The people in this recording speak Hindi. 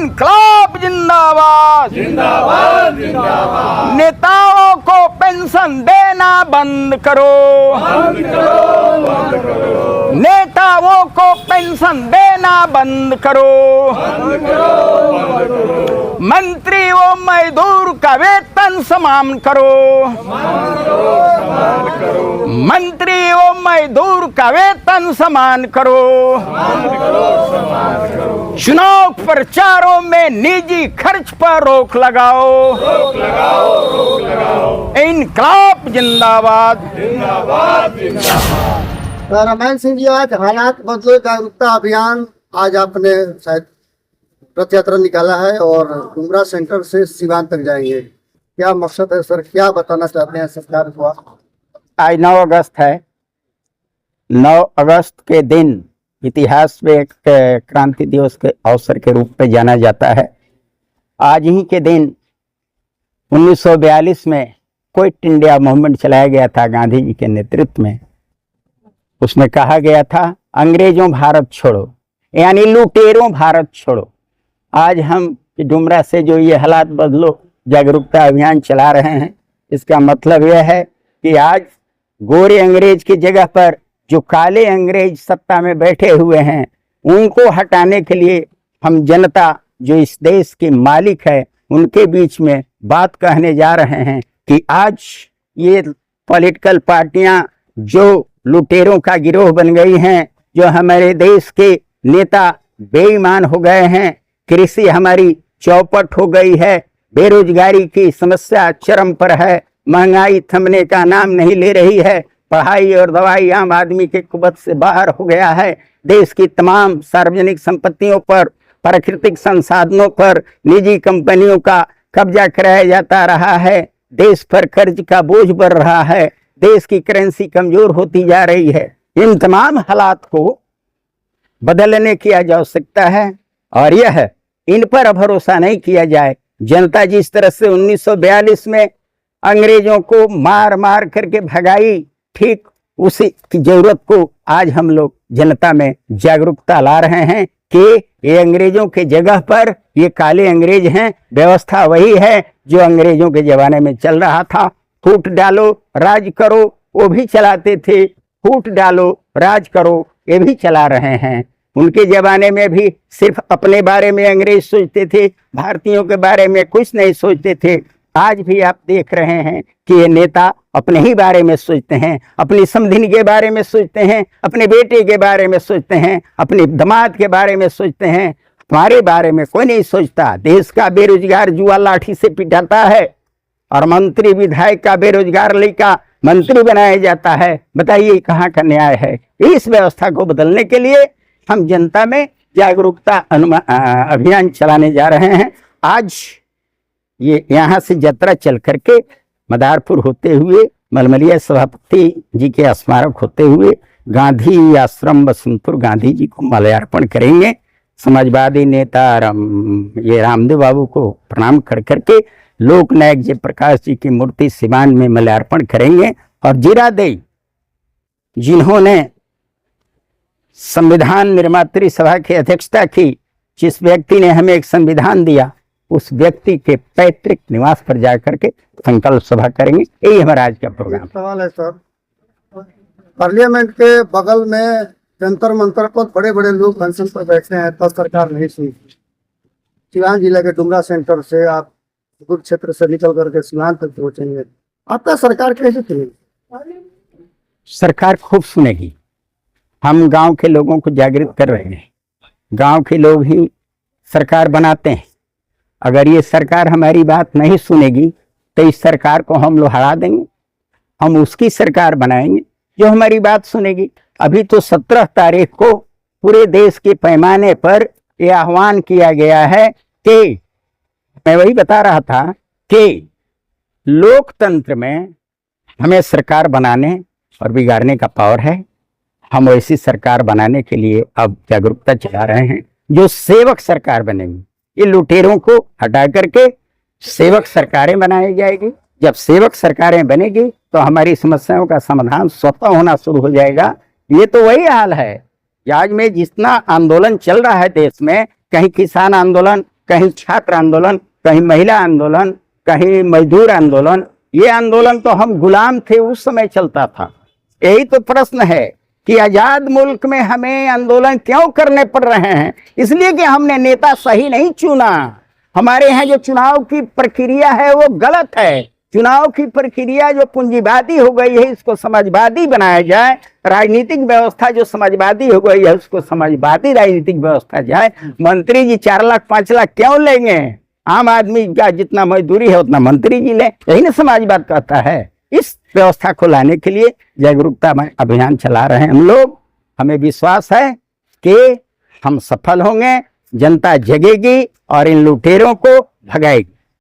इनकलाब जिंदाबाद जिंदाबाद जिंदाबाद। नेताओं को पेंशन देना बंद करो, बंद करो, बंद करो, नेताओं को पेंशन देना बंद करो, बंद करो, बंद करो। मंत्री व मजदूर का वेतन समान करो, समान करो, मंत्री व मजदूर का वेतन समान करो, समान करो, समान करो। चुनाव प्रचारों में निजी खर्च पर रोक लगाओ, रोक लगाओ, रोक लगाओ। इनकलाब जिंदाबाद जिंदाबाद जिंदाबाद। रामायण सिंह जी, आज हालात बदलो जागरूकता अभियान आज आपने शायद रथ यात्रा निकाला है और डुमरा सेंटर से सीवान तक जाएंगे, क्या मकसद है सर? क्या बताना चाहते हैं सरकार को? आज 9 अगस्त है। 9 अगस्त के दिन इतिहास में एक क्रांति दिवस के अवसर के रूप में जाना जाता है। आज ही के दिन 1942 में क्विट इंडिया मूवमेंट चलाया गया था गांधी जी के नेतृत्व में। उसमें कहा गया था अंग्रेजों भारत छोड़ो, यानी लुटेरों भारत छोड़ो। आज हम डुमरा से जो ये हालात बदलो जागरूकता अभियान चला रहे हैं, इसका मतलब यह है कि आज गोरे अंग्रेज की जगह पर जो काले अंग्रेज सत्ता में बैठे हुए हैं, उनको हटाने के लिए हम जनता जो इस देश के मालिक है उनके बीच में बात कहने जा रहे हैं कि आज ये पॉलिटिकल पार्टियां जो लुटेरों का गिरोह बन गई हैं, जो हमारे देश के नेता बेईमान हो गए हैं, कृषि हमारी चौपट हो गई है, बेरोजगारी की समस्या चरम पर है, महंगाई थमने का नाम नहीं ले रही है, पढ़ाई और दवाई आम आदमी के कुबत से बाहर हो गया है, देश की तमाम सार्वजनिक संपत्तियों पर, प्राकृतिक संसाधनों पर निजी कंपनियों का कब्जा कराया जाता रहा है, देश पर कर्ज का बोझ बढ़ रहा है, देश की करेंसी कमजोर होती जा रही है। इन तमाम हालात को बदलने की आज आवश्यकता है और यह इन पर भरोसा नहीं किया जाए। जनता जिस तरह से 1942 में अंग्रेजों को मार मार करके भगाई, ठीक उसी की जरूरत को आज हम लोग जनता में जागरूकता ला रहे हैं कि ये अंग्रेजों के जगह पर ये काले अंग्रेज हैं। व्यवस्था वही है जो अंग्रेजों के जमाने में चल रहा था। फूट डालो राज करो वो भी चलाते थे, फूट डालो राज करो ये भी चला रहे हैं। उनके जमाने में भी सिर्फ अपने बारे में अंग्रेज सोचते थे, भारतीयों के बारे में कुछ नहीं सोचते थे। आज भी आप देख रहे हैं कि ये नेता अपने ही बारे में सोचते हैं, अपनी समधिनी के बारे में सोचते हैं, अपने बेटे के बारे में सोचते हैं, अपने दामाद के बारे में सोचते हैं, हमारे बारे में कोई नहीं सोचता। देश का बेरोजगार जुआ लाठी से पिटाता है और मंत्री विधायक का बेरोजगार लड़का मंत्री बनाया जाता है। बताइए कहाँ का न्याय है? इस व्यवस्था को बदलने के लिए हम जनता में जागरूकता अभियान चलाने जा रहे हैं। आज ये यहाँ से यात्रा चल करके मदारपुर होते हुए मलमलिया सभापति जी के स्मारक होते हुए गांधी आश्रम बसंतपुर गांधी जी को माल्यार्पण करेंगे। समाजवादी नेता ये रामदेव बाबू को प्रणाम कर करके लोकनायक जयप्रकाश जी की मूर्ति सिवान में माल्यार्पण करेंगे। और जीरादेई जिन्होंने संविधान निर्मात्री सभा की अध्यक्षता की, जिस व्यक्ति ने हमें एक संविधान दिया, उस व्यक्ति के पैतृक निवास पर जाकर के संकल्प सभा करेंगे। यही हमारा आज का प्रोग्राम। सवाल है सर, पार्लियामेंट के बगल में जंतर मंतर पर बड़े बड़े लोग फंक्शन पर बैठते हैं, तब सरकार नहीं सुनती। सिवान जिले के डुमरा सेंटर से आप दूर क्षेत्र से निकल करके सिवान तक पहुंचेंगे, आपका सरकार कैसे सुनेगी? सरकार खूब सुनेगी। हम गांव के लोगों को जागृत कर रहे हैं। गांव के लोग ही सरकार बनाते हैं। अगर ये सरकार हमारी बात नहीं सुनेगी तो इस सरकार को हम लोग हरा देंगे। हम उसकी सरकार बनाएंगे जो हमारी बात सुनेगी। अभी तो 17 तारीख को पूरे देश के पैमाने पर यह आह्वान किया गया है कि मैं वही बता रहा था कि लोकतंत्र में हमें सरकार बनाने और बिगाड़ने का पावर है। हम ऐसी सरकार बनाने के लिए अब जागरूकता चला रहे हैं जो सेवक सरकार बनेगी। ये लुटेरों को हटा करके सेवक सरकारें बनाई जाएगी। जब सेवक सरकारें बनेगी तो हमारी समस्याओं का समाधान स्वतः होना शुरू हो जाएगा। ये तो वही हाल है। आज में जितना आंदोलन चल रहा है देश में, कहीं किसान आंदोलन कहीं छात्र आंदोलन, कहीं महिला आंदोलन, कहीं मजदूर आंदोलन। ये आंदोलन तो हम गुलाम थे उस समय चलता था। यही तो प्रश्न है कि आजाद मुल्क में हमें आंदोलन क्यों करने पड़ रहे हैं? इसलिए कि हमने नेता सही नहीं चुना। हमारे यहाँ जो चुनाव की प्रक्रिया है वो गलत है। चुनाव की प्रक्रिया जो पूंजीवादी हो गई है, इसको समाजवादी बनाया जाए। राजनीतिक व्यवस्था जो समाजवादी हो गई है, उसको समाजवादी राजनीतिक व्यवस्था जाए। मंत्री जी 4 लाख 5 लाख क्यों लेंगे? आम आदमी का जितना मजदूरी है उतना मंत्री जी ले। यही ना समाजवाद कहता है। इस व्यवस्था को लाने के लिए जागरूकता अभियान चला रहे हैं हम लोग। हमें विश्वास है कि हम सफल होंगे, जनता जगेगी और इन लुटेरों को भगाएगी।